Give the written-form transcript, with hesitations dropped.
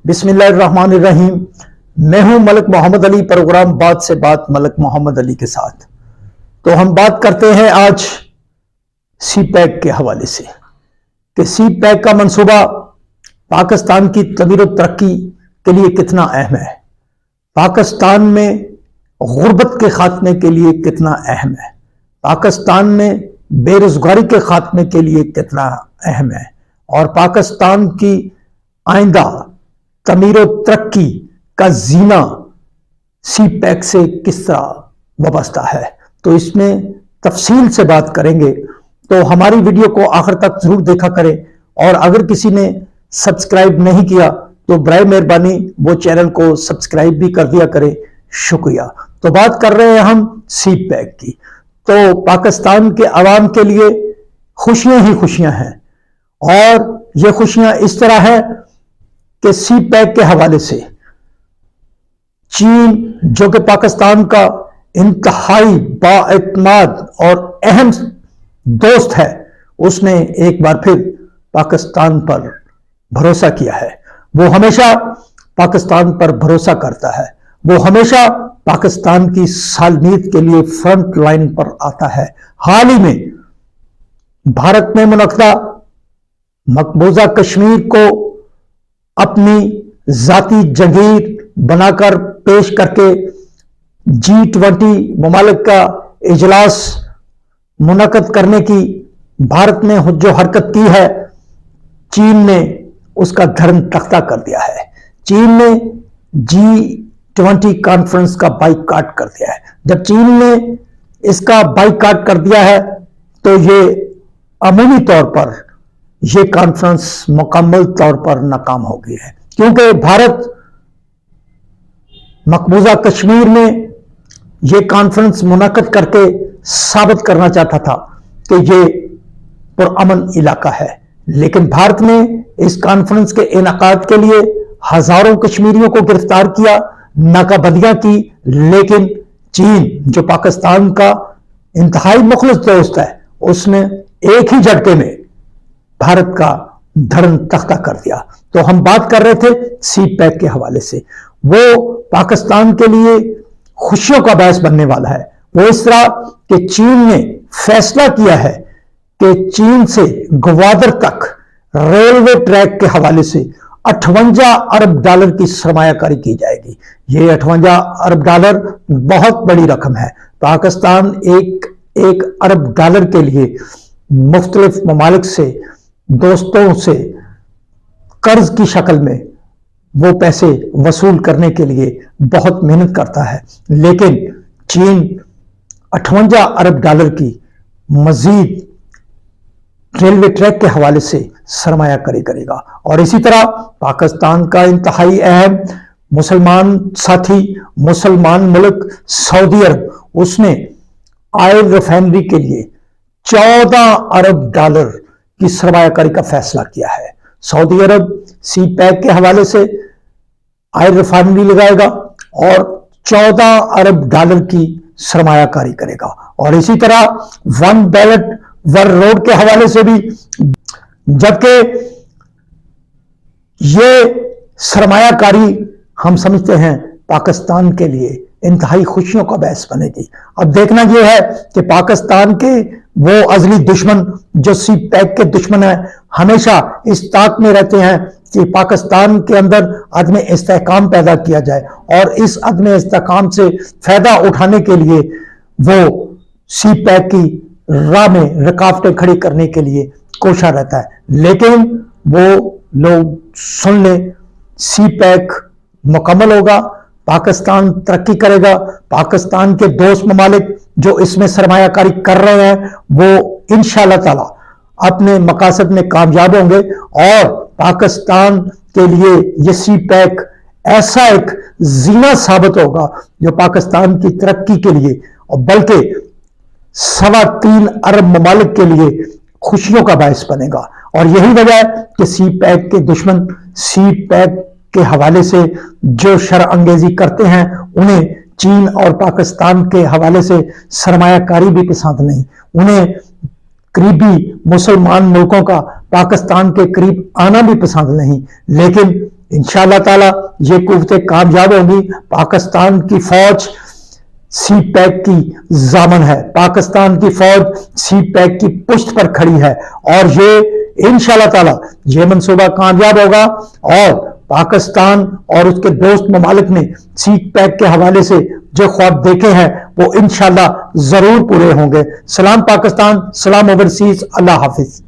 बिस्मिल्लाहिर्रहमानिर्रहीम। मैं हूं मलिक मोहम्मद अली, प्रोग्राम बात से बात मलिक मोहम्मद अली के साथ। तो हम बात करते हैं आज सी पैक के हवाले से कि सी पैक का मंसूबा पाकिस्तान की तमीर और तरक्की के लिए कितना अहम है, पाकिस्तान में गुर्बत के खात्मे के लिए कितना अहम है, पाकिस्तान में बेरोजगारी के खात्मे के लिए कितना अहम है और पाकिस्तान की आइंदा तमीर और तरक्की का जीना सी पैक से किस तरह वाबस्ता है। तो इसमें तफसील से बात करेंगे, तो हमारी वीडियो को आखिर तक जरूर देखा करें और अगर किसी ने सब्सक्राइब नहीं किया तो बराए मेहरबानी वो चैनल को सब्सक्राइब भी कर दिया करें, शुक्रिया। तो बात कर रहे हैं हम सी पैक की। तो पाकिस्तान के अवाम के लिए खुशियां ही खुशियां हैं और ये खुशियां इस तरह है कि सी पैक के हवाले से चीन, जो कि पाकिस्तान का इंतहाई बाएतमाद और अहम दोस्त है, उसने एक बार फिर पाकिस्तान पर भरोसा किया है। वो हमेशा पाकिस्तान पर भरोसा करता है, वो हमेशा पाकिस्तान की सालमियत के लिए फ्रंट लाइन पर आता है। हाल ही में भारत में मुनक़दा मकबूजा कश्मीर को अपनी जाती जगीर बनाकर पेश करके G20 ममालिक का इजलास मुनक़द करने की भारत ने जो हरकत की है, चीन ने उसका धर्म तख्ता कर दिया है। चीन ने G20 कॉन्फ्रेंस का बाइकाट कर दिया है। जब चीन ने इसका बाइकाट कर दिया है तो ये अमूमी तौर पर यह कॉन्फ्रेंस मुकम्मल तौर पर नाकाम हो गई है, क्योंकि भारत मकबूजा कश्मीर में यह कॉन्फ्रेंस मुनक़द करके साबित करना चाहता था कि यह पुरअमन इलाका है, लेकिन भारत ने इस कॉन्फ्रेंस के इनेकाद के लिए हजारों कश्मीरियों को गिरफ्तार किया, नाकाबंदियां की, लेकिन चीन, जो पाकिस्तान का इंतहाई मुखलिस दोस्त है, उसने एक ही झटके में भारत का धर्म तख्ता कर दिया। तो हम बात कर रहे थे सी पैक के हवाले से। वो पाकिस्तान के लिए खुशियों का बायस बनने वाला है। वो इस तरह कि चीन ने फैसला किया है कि चीन से ग्वादर तक रेलवे ट्रैक के हवाले से 58 अरब डॉलर की सरमायाकारी की जाएगी। ये 58 अरब डॉलर बहुत बड़ी रकम है। पाकिस्तान एक अरब डॉलर के लिए मुख्तलिफ ममालिक से, दोस्तों से कर्ज की शक्ल में वो पैसे वसूल करने के लिए बहुत मेहनत करता है, लेकिन चीन 58 अरब डॉलर की मजीद रेलवे ट्रैक के हवाले से सरमायाकारी करेगा। और इसी तरह पाकिस्तान का इंतहाई अहम मुसलमान साथी, मुसलमान मुल्क सऊदी अरब, उसने ऑयल रिफाइनरी के लिए 14 अरब डॉलर की सरमायाकारी का फैसला किया है। सऊदी अरब सी पैक के हवाले से ऑयल रिफाइनरी लगाएगा और 14 अरब डॉलर की सरमायाकारी करेगा। और इसी तरह वन बेल्ट वन रोड के हवाले से भी, जबकि ये सरमायाकारी हम समझते हैं पाकिस्तान के लिए इंतहाई खुशियों का बायस बनेगी। अब देखना यह है कि पाकिस्तान के वो अजली दुश्मन जो सी पैक के दुश्मन है, हमेशा इस ताक में रहते हैं कि पाकिस्तान के अंदर अदम इस्तेहकाम पैदा किया जाए और इस अदम इस्तेहकाम से फायदा उठाने के लिए वो सी पैक की राह में रुकावटें खड़ी करने के लिए कोशा रहता है। लेकिन वो लोग सुन लें, सी पैक मुकम्मल होगा, पाकिस्तान तरक्की करेगा, पाकिस्तान के दोस्त ममालिक जो इसमें सरमायाकारी कर रहे हैं वो इंशाअल्लाह ताला अपने मकासद में कामयाब होंगे और पाकिस्तान के लिए ये सी पैक ऐसा एक जीना साबित होगा जो पाकिस्तान की तरक्की के लिए और बल्कि 3.25 अरब ममालिक के लिए खुशियों का बायस बनेगा। और यही वजह है कि सी पैक के दुश्मन सी पैक के हवाले से जो शर अंगेजी करते हैं, उन्हें चीन और पाकिस्तान के हवाले से सरमायाकारी भी पसंद नहीं। उन्हें करीबी मुसलमान मुल्कों का पाकिस्तान के करीब आना भी पसंद नहीं, लेकिन انشاءاللہ تعالی یہ قوتیں کامیاب ہوگی. پاکستان کی فوج سی پیک کی ضامن ہے, پاکستان کی فوج سی پیک کی پشت پر کھڑی ہے, اور یہ انشاءاللہ تعالی یہ منصوبہ کامیاب ہوگا, اور پاکستان اور اس کے دوست ممالک نے سی پیک کے حوالے سے جو خواب دیکھے ہیں وہ انشاءاللہ ضرور پورے ہوں گے. سلام پاکستان, سلام اوورسیز, اللہ حافظ.